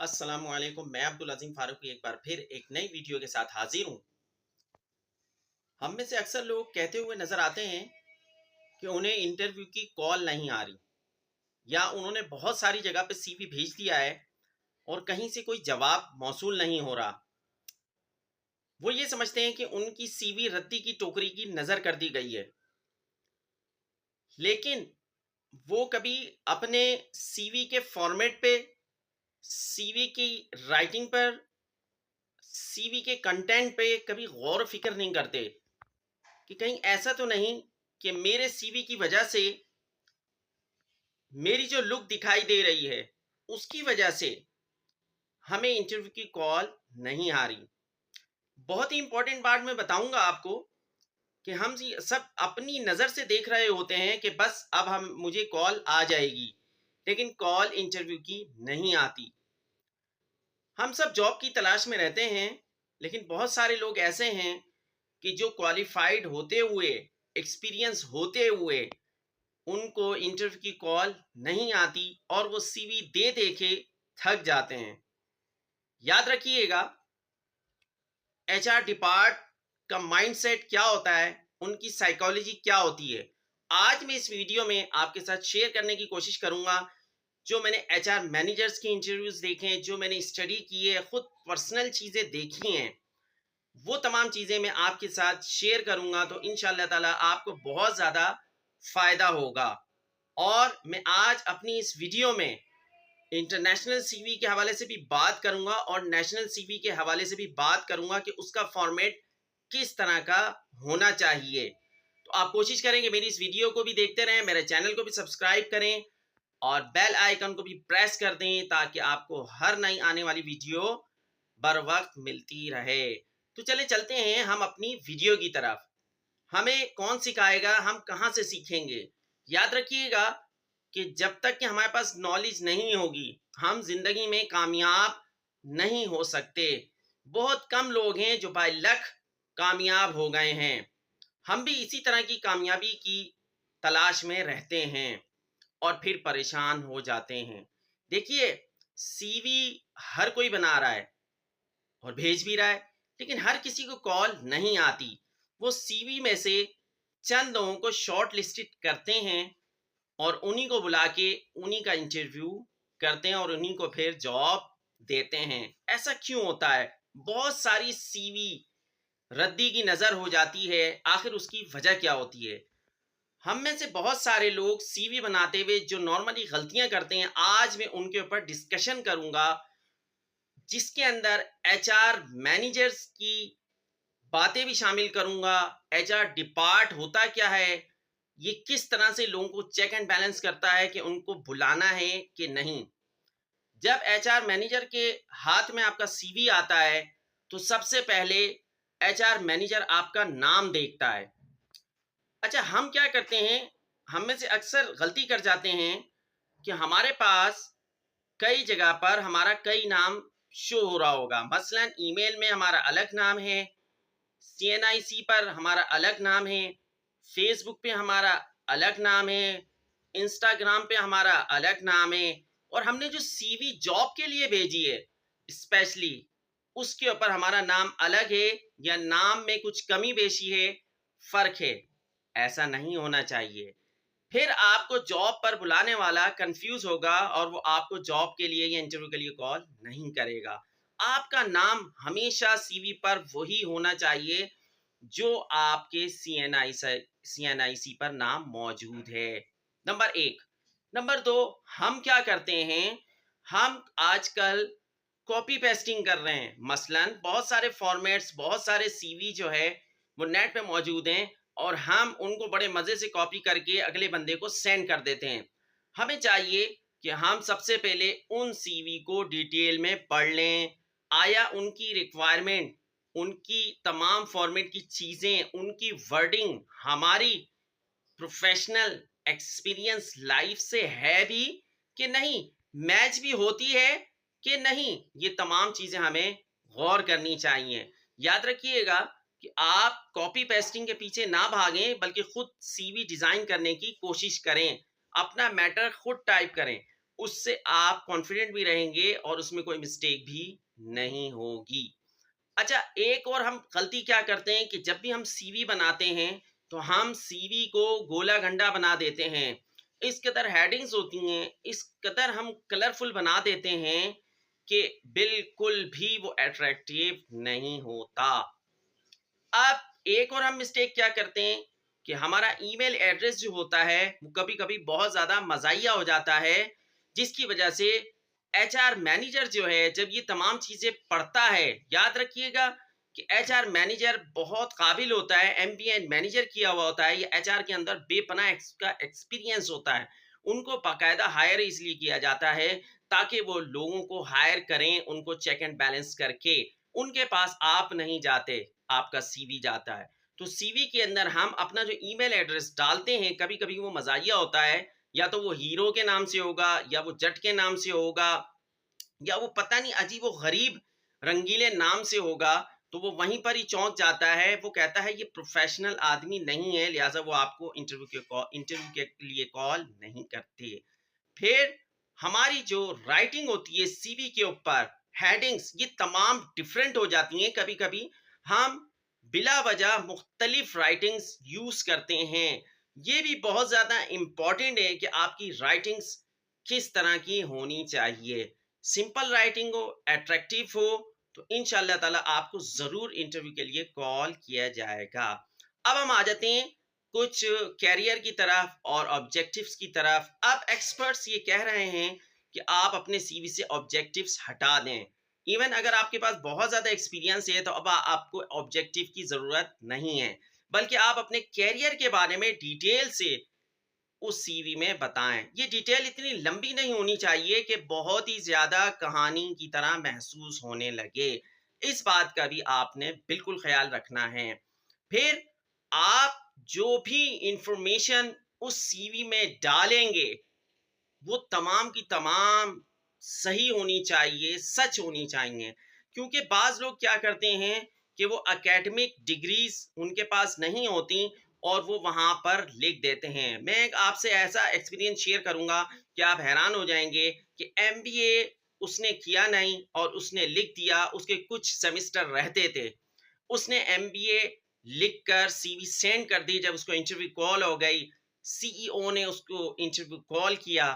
अस्सलामुअलैकुम। मैं अब्दुल अजीम फारूकी एक बार फिर एक नई वीडियो के साथ हाजिर हूँ। हम में से अक्सर लोग कहते हुए नजर आते हैं कि उन्हें इंटरव्यू की कॉल नहीं आ रही, या उन्होंने बहुत सारी जगह पे सीवी भेज दिया है और कहीं से कोई जवाब मौसूल नहीं हो रहा। वो ये समझते हैं कि उनकी सीवी रद्दी की टोकरी की नजर कर दी गई है, लेकिन वो कभी अपने सीवी के फॉर्मेट पे, सीवी की राइटिंग पर, सीवी के कंटेंट पे कभी गौर फिक्र नहीं करते कि कहीं ऐसा तो नहीं कि मेरे सीवी की वजह से मेरी जो लुक दिखाई दे रही है उसकी वजह से हमें इंटरव्यू की कॉल नहीं आ रही। बहुत ही इंपॉर्टेंट बात मैं बताऊंगा आपको कि हम सब अपनी नज़र से देख रहे होते हैं कि बस अब हम मुझे कॉल आ जाएगी, लेकिन कॉल इंटरव्यू की नहीं आती। हम सब जॉब की तलाश में रहते हैं, लेकिन बहुत सारे लोग ऐसे हैं कि जो क्वालिफाइड होते हुए, एक्सपीरियंस होते हुए उनको इंटरव्यू की कॉल नहीं आती और वो सीवी दे दे के थक जाते हैं। याद रखिएगा, एचआर डिपार्ट का माइंडसेट क्या होता है, उनकी साइकोलॉजी क्या होती है, आज मैं इस वीडियो में आपके साथ शेयर करने की कोशिश करूंगा। जो मैंने एचआर मैनेजर्स की इंटरव्यूज देखे हैं, जो मैंने स्टडी की है, खुद पर्सनल चीज़ें देखी हैं, वो तमाम चीज़ें मैं आपके साथ शेयर करूंगा। तो इंशाल्लाह ताला आपको बहुत ज़्यादा फ़ायदा होगा। और मैं आज अपनी इस वीडियो में इंटरनेशनल सीवी के हवाले से भी बात करूंगा और नेशनल सीवी के हवाले से भी बात करूंगा कि उसका फॉर्मेट किस तरह का होना चाहिए। तो आप कोशिश करेंगे मेरी इस वीडियो को भी देखते रहें, मेरे चैनल को भी सब्सक्राइब करें और बेल आइकन को भी प्रेस कर दें ताकि आपको हर नई आने वाली वीडियो बर वक्त मिलती रहे। तो चले चलते हैं हम अपनी वीडियो की तरफ। हमें कौन सिखाएगा, हम कहाँ से सीखेंगे? याद रखिएगा कि जब तक कि हमारे पास नॉलेज नहीं होगी, हम जिंदगी में कामयाब नहीं हो सकते। बहुत कम लोग हैं जो बाय लक कामयाब हो गए हैं। हम भी इसी तरह की कामयाबी की तलाश में रहते हैं और फिर परेशान हो जाते हैं। देखिए, सीवी हर कोई बना रहा है और भेज भी रहा है, लेकिन हर किसी को कॉल नहीं आती। वो सीवी में से चंद लोगों को शॉर्ट लिस्टेड करते हैं और उन्हीं को बुला के उन्हीं का इंटरव्यू करते हैं और उन्हीं को फिर जॉब देते हैं। ऐसा क्यों होता है? बहुत सारी सीवी रद्दी की नज़र हो जाती है। आखिर उसकी वजह क्या होती है? हम में से बहुत सारे लोग सीवी बनाते हुए जो नॉर्मली गलतियां करते हैं, आज मैं उनके ऊपर डिस्कशन करूंगा, जिसके अंदर एचआर मैनेजर्स की बातें भी शामिल करूंगा। एचआर डिपार्ट होता क्या है, ये किस तरह से लोगों को चेक एंड बैलेंस करता है कि उनको बुलाना है कि नहीं। जब एचआर मैनेजर के हाथ में आपका सीवी आता है तो सबसे पहले एचआर मैनेजर आपका नाम देखता है। अच्छा, हम क्या करते हैं, हम में से अक्सर गलती कर जाते हैं कि हमारे पास कई जगह पर हमारा कई नाम शो हो रहा होगा। मसलन ईमेल में हमारा अलग नाम है, सीएनआईसी पर हमारा अलग नाम है, फेसबुक पे हमारा अलग नाम है, इंस्टाग्राम पे हमारा अलग नाम है, और हमने जो सीवी जॉब के लिए भेजी है स्पेशली, उसके ऊपर हमारा नाम अलग है या नाम में कुछ कमी बेशी है, फर्क है। ऐसा नहीं होना चाहिए। फिर आपको जॉब पर बुलाने वाला कंफ्यूज होगा और वो आपको जॉब के लिए या इंटरव्यू के लिए कॉल नहीं करेगा। आपका नाम हमेशा सीवी पर वही होना चाहिए जो आपके सीएनआईसी पर नाम मौजूद है। नंबर एक। नंबर दो, हम क्या करते हैं, हम आजकल कॉपी पेस्टिंग कर रहे हैं। मसलन बहुत सारे फॉर्मेट्स, बहुत सारे सीवी जो है वो नेट पे मौजूद हैं और हम उनको बड़े मज़े से कॉपी करके अगले बंदे को सेंड कर देते हैं। हमें चाहिए कि हम सबसे पहले उन सीवी को डिटेल में पढ़ लें। आया उनकी रिक्वायरमेंट, उनकी तमाम फॉर्मेट की चीज़ें, उनकी वर्डिंग हमारी प्रोफेशनल एक्सपीरियंस लाइफ से है भी कि नहीं, मैच भी होती है कि नहीं, ये तमाम चीज़ें हमें गौर करनी चाहिए। याद रखिएगा कि आप कॉपी पेस्टिंग के पीछे ना भागें, बल्कि खुद सीवी डिज़ाइन करने की कोशिश करें, अपना मैटर खुद टाइप करें। उससे आप कॉन्फिडेंट भी रहेंगे और उसमें कोई मिस्टेक भी नहीं होगी। अच्छा, एक और हम गलती क्या करते हैं कि जब भी हम सीवी बनाते हैं, तो हम सीवी को गोला-गंडा बना देते हैं। इस कदर हेडिंग्स होती हैं, इस कदर हम कलरफुल बना देते हैं कि बिल्कुल भी वो अट्रैक्टिव नहीं होता। अब एक और हम मिस्टेक क्या करते हैं कि हमारा ईमेल एड्रेस जो होता है वो कभी-कभी बहुत ज़्यादा मज़ाहिया हो जाता है, जिसकी वजह से एचआर मैनेजर जो है जब ये तमाम चीज़ें पढ़ता है, याद रखिएगा कि एचआर मैनेजर बहुत काबिल होता है, एमबीए मैनेजर किया हुआ होता है, ये एचआर के अंदर बेपनाह का एक्सपीरियंस होता है। उनको बाकायदा हायर इसलिए किया जाता है ताकि वो लोगों को हायर करें, उनको चेक एंड बैलेंस करके। उनके पास आप नहीं जाते, आपका सीवी जाता है। तो सीवी के अंदर हम अपना जो ईमेल एड्रेस डालते हैं, कभी-कभी वो मज़ाहिया होता है, या तो वो हीरो के नाम से होगा, या वो जट के नाम से होगा, या वो पता नहीं अजीब-ओ-गरीब रंगीले नाम से होगा, तो वो वहीं पर ही चौंक जाता है। वो कहता है ये प्रोफ़ेशनल आदमी नहीं है, लिहाज़ा वो आपको इंटरव्यू के लिए कॉल नहीं करते। फिर हमारी जो राइटिंग होती है सीवी के ऊपर, हेडिंग्स ये तमाम डिफरेंट हो जाती हैं। कभी-कभी हम बिला वजह मुख्तलिफ राइटिंग्स यूज करते हैं। ये भी बहुत ज्यादा इम्पोर्टेंट है कि आपकी राइटिंग्स किस तरह की होनी चाहिए। सिंपल राइटिंग हो, अट्रैक्टिव हो, तो इंशाल्लाह ताला आपको जरूर इंटरव्यू के लिए कॉल किया जाएगा। अब हम आ जाते हैं कुछ कैरियर की तरफ और ऑब्जेक्टिव्स की तरफ। अब एक्सपर्ट्स ये कह रहे हैं कि आप अपने सीवी से ऑब्जेक्टिव्स हटा दें। इवन अगर आपके पास बहुत ज़्यादा एक्सपीरियंस है तो अब आपको ऑब्जेक्टिव की ज़रूरत नहीं है, बल्कि आप अपने कैरियर के बारे में डिटेल से उस सीवी में बताएं। ये डिटेल इतनी लंबी नहीं होनी चाहिए कि बहुत ही ज़्यादा कहानी की तरह महसूस होने लगे। इस बात का भी आपने बिल्कुल ख्याल रखना है। फिर आप जो भी इंफॉर्मेशन उस सीवी में डालेंगे, वो तमाम की तमाम सही होनी चाहिए, सच होनी चाहिए। क्योंकि बाज़ लोग क्या करते हैं कि वो एकेडमिक डिग्रीज़ उनके पास नहीं होती और वो वहाँ पर लिख देते हैं। मैं एक आपसे ऐसा एक्सपीरियंस शेयर करूँगा कि आप हैरान हो जाएँगे कि एमबीए उसने किया नहीं और उसने लिख दिया, उसके कुछ सेमेस्टर रहते थे। उसने एमबीए लिखकर सीवी सेंड कर दी। जब उसको इंटरव्यू कॉल हो गई, सीईओ ने उसको इंटरव्यू कॉल किया,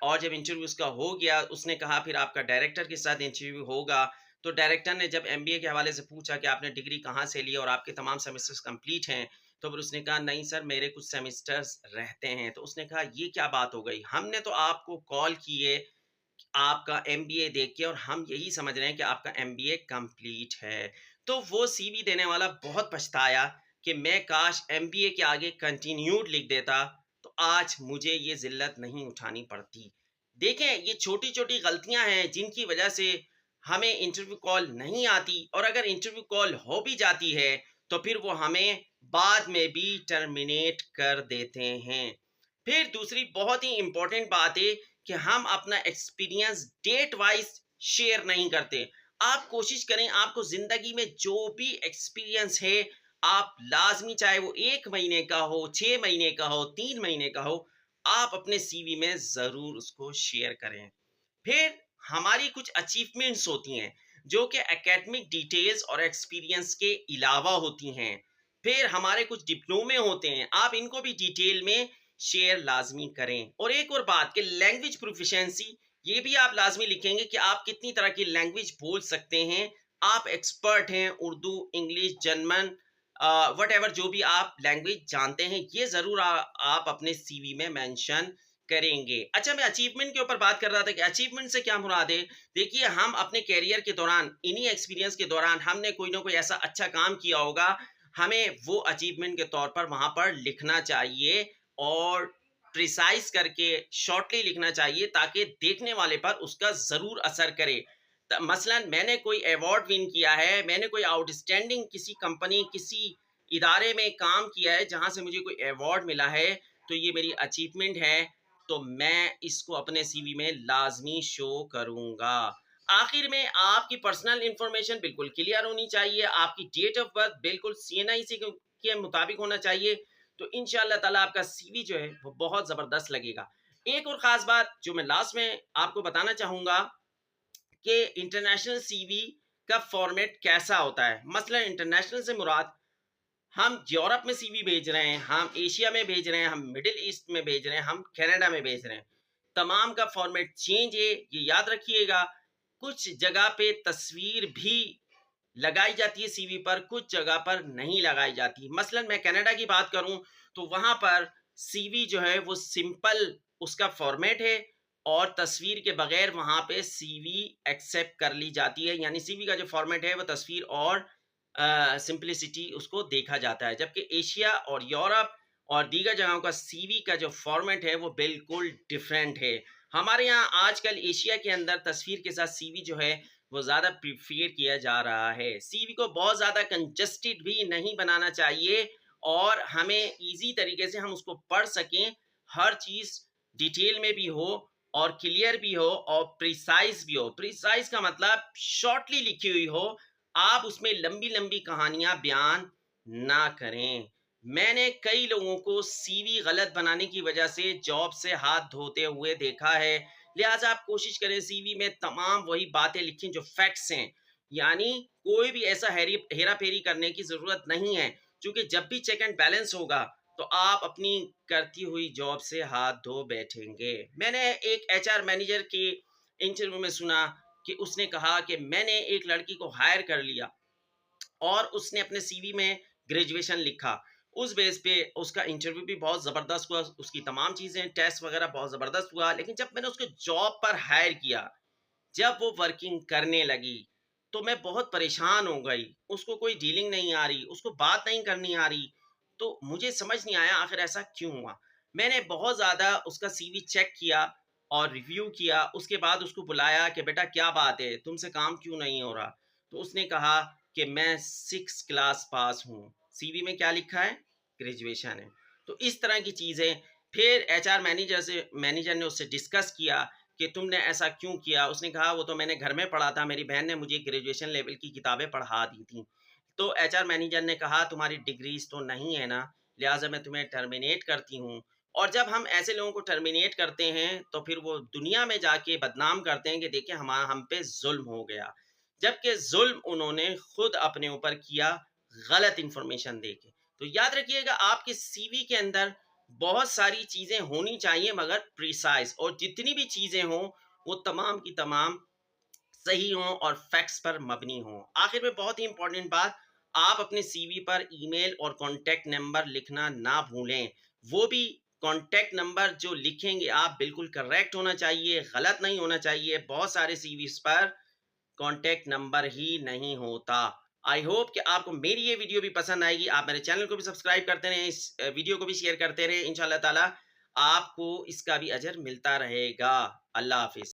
और जब इंटरव्यू उसका हो गया, उसने कहा फिर आपका डायरेक्टर के साथ इंटरव्यू होगा। तो डायरेक्टर ने जब एमबीए के हवाले से पूछा कि आपने डिग्री कहाँ से ली और आपके तमाम सेमेस्टर्स कंप्लीट हैं, तो फिर उसने कहा नहीं सर, मेरे कुछ सेमेस्टर्स रहते हैं। तो उसने कहा ये क्या बात हो गई, हमने तो आपको कॉल किए आपका एमबीए देख के और हम यही समझ रहे हैं कि आपका एमबीए कंप्लीट है। तो वो सीवी देने वाला बहुत पछताया कि मैं काश एमबीए के आगे कंटिन्यूड लिख देता, तो आज मुझे ये ज़िल्लत नहीं उठानी पड़ती। देखें, ये छोटी-छोटी गलतियाँ हैं जिनकी वजह से हमें इंटरव्यू कॉल नहीं आती, और अगर इंटरव्यू कॉल हो भी जाती है, तो फिर वो हमें बाद में भी टर्मिनेट कर देते हैं। फिर दूसरी बहुत ही इम्पोर्टेंट बात है कि हम अपना एक्सपीरियंस डेट वाइज शेयर नहीं करते। आप कोशिश करें, आपको ज़िंदगी में जो भी एक्सपीरियंस है, आप लाज़मी चाहे वो 1 महीने का हो, 6 महीने का हो, 3 महीने का हो, आप अपने सीवी में ज़रूर उसको शेयर करें। फिर हमारी कुछ अचीवमेंट्स होती हैं, जो कि एकेडमिक डिटेल्स और एक्सपीरियंस के अलावा होती हैं। फिर हमारे कुछ डिप्लोमे होते हैं, आप इनको भी डिटेल में शेयर लाज़मी करें। और एक और बात कि लैंग्वेज प्रोफिशिएंसी, ये भी आप लाज़मी लिखेंगे कि आप कितनी तरह की लैंग्वेज बोल सकते हैं। आप एक्सपर्ट हैं उर्दू, इंग्लिश, जर्मन, व्हाटएवर जो भी आप लैंग्वेज जानते हैं, ये ज़रूर आप अपने सीवी में मेंशन करेंगे। अच्छा, मैं अचीवमेंट के ऊपर बात कर रहा था कि अचीवमेंट से क्या मुराद है? देखिए, हम अपने करियर के दौरान, इन्हीं एक्सपीरियंस के दौरान हमने कोई ना कोई ऐसा अच्छा काम किया होगा, हमें वो अचीवमेंट के तौर पर वहाँ पर लिखना चाहिए, और प्रिसाइज़ करके शॉर्टली लिखना चाहिए ताकि देखने वाले पर उसका ज़रूर असर करे। मसलन मैंने कोई अवार्ड विन किया है, मैंने कोई आउटस्टैंडिंग किसी कंपनी, किसी इदारे में काम किया है जहाँ से मुझे कोई अवार्ड मिला है, तो ये मेरी अचीवमेंट है, तो मैं इसको अपने सीवी में लाज़मी शो करूँगा। आखिर में आपकी पर्सनल इन्फॉर्मेशन बिल्कुल क्लियर होनी चाहिए, आपकी डेट ऑफ बर्थ बिल्कुल सीएनआईसी के मुताबिक होना चाहिए, तो इंशाअल्लाह ताला आपका सीवी जो है वो बहुत ज़बरदस्त लगेगा। एक और ख़ास बात जो मैं लास्ट में आपको बताना चाहूँगा कि इंटरनेशनल सीवी का फ़ॉर्मेट कैसा होता है। मसलन इंटरनेशनल से मुराद हम यूरोप में सीवी भेज रहे हैं, हम एशिया में भेज रहे हैं, हम मिडिल ईस्ट में भेज रहे हैं, हम कनाडा में भेज रहे हैं। तमाम का फ़ॉर्मेट चेंज है, ये याद रखिएगा। कुछ जगह पे तस्वीर भी लगाई जाती है सीवी पर, कुछ जगह पर नहीं लगाई जाती। मसलन मैं कनाडा की बात करूं तो वहां पर सीवी जो है वो सिंपल उसका फॉर्मेट है और तस्वीर के बगैर वहां पे सीवी एक्सेप्ट कर ली जाती है। यानी सीवी का जो फॉर्मेट है वो तस्वीर और सिंपलिसिटी उसको देखा जाता है, जबकि एशिया और यूरोप और दीगर जगहों का सीवी का जो फॉर्मेट है वो बिल्कुल डिफरेंट है। हमारे यहाँ आजकल एशिया के अंदर तस्वीर के साथ सीवी जो है वो ज़्यादा प्रिफेयर किया जा रहा है। सीवी को बहुत ज़्यादा कंजस्टेड भी नहीं बनाना चाहिए और हमें ईज़ी तरीके से हम उसको पढ़ सकें, हर चीज़ डिटेल में भी हो और क्लियर भी हो और प्रिसाइज़ भी हो। प्रिसाइज़ का मतलब शॉर्टली लिखी हुई हो, आप उसमें लंबी-लंबी कहानियाँ बयान ना करें। मैंने कई लोगों को सीवी गलत बनाने की वजह से जॉब से हाथ धोते हुए देखा है। लिहाजा आप कोशिश करें सीवी में तमाम वही बातें लिखें जो फैक्ट्स हैं। यानी कोई भी ऐसा हेरा फेरी करने की ज़रूरत नहीं है, क्योंकि जब भी चेक एंड बैलेंस होगा तो आप अपनी करती हुई जॉब से हाथ धो बैठेंगे। मैंने एक एचआर मैनेजर के इंटरव्यू में सुना कि उसने कहा कि मैंने एक लड़की को हायर कर लिया और उसने अपने सीवी में ग्रेजुएशन लिखा। उस बेस पे उसका इंटरव्यू भी बहुत ज़बरदस्त हुआ, उसकी तमाम चीज़ें, टेस्ट वगैरह बहुत ज़बरदस्त हुआ। लेकिन जब मैंने उसको जॉब पर हायर किया, जब वो वर्किंग करने लगी, तो मैं बहुत परेशान हो गई। उसको कोई डीलिंग नहीं आ रही, उसको बात नहीं करनी आ रही। तो मुझे समझ नहीं आया आखिर ऐसा क्यों हुआ? मैंने बहुत ज़्यादा उसका सीवी चेक किया और रिव्यू किया, उसके बाद उसको बुलाया कि बेटा क्या बात है? तुमसे काम क्यों नहीं हो रहा? तो उसने कहा कि मैं 6 क्लास पास हूँ। सीवी में क्या लिखा है? ग्रेजुएशन है। तो इस तरह की चीज़ें फिर एचआर मैनेजर ने उससे डिस्कस किया कि तुमने ऐसा क्यों किया? उसने कहा वो तो मैंने घर में पढ़ा था, मेरी बहन ने मुझे ग्रेजुएशन लेवल की किताबें पढ़ा दी थी। तो एचआर मैनेजर ने कहा तुम्हारी डिग्रीज़ तो नहीं है ना, लिहाज़ा मैं तुम्हें टर्मिनेट करती हूँ। और जब हम ऐसे लोगों को टर्मिनेट करते हैं, तो फिर वो दुनिया में जाके बदनाम करते हैं कि देखिए हम पे ज़ुल्म हो गया। जबकि ज़ुल्म उन्होंने खुद अपने ऊपर किया गलत इन्फॉर्मेशन देके। तो याद रखिएगा आपके सीवी के अंदर बहुत सारी चीज़ें होनी चाहिए मगर प्रिसाइज़, और जितनी भी चीज़ें हों वो तमाम की तमाम सही हों और फैक्ट्स पर मबनी हों। आखिर में बहुत ही इम्पोर्टेंट बात, आप अपने सीवी पर ईमेल और कॉन्टैक्ट नंबर लिखना ना भूलें। वो भी कॉन्टैक्ट नंबर जो लिखेंगे आप बिल्कुल करेक्ट होना चाहिए, गलत नहीं होना चाहिए। बहुत सारे सीवीज़ पर कॉन्टैक्ट नंबर ही नहीं होता। आई होप कि आपको मेरी ये वीडियो भी पसंद आएगी। आप मेरे चैनल को भी सब्सक्राइब करते रहें, इस वीडियो को भी शेयर करते रहें। इंशाल्लाह ताला आपको इसका भी अजर मिलता रहेगा। अल्लाह हाफ़िज़।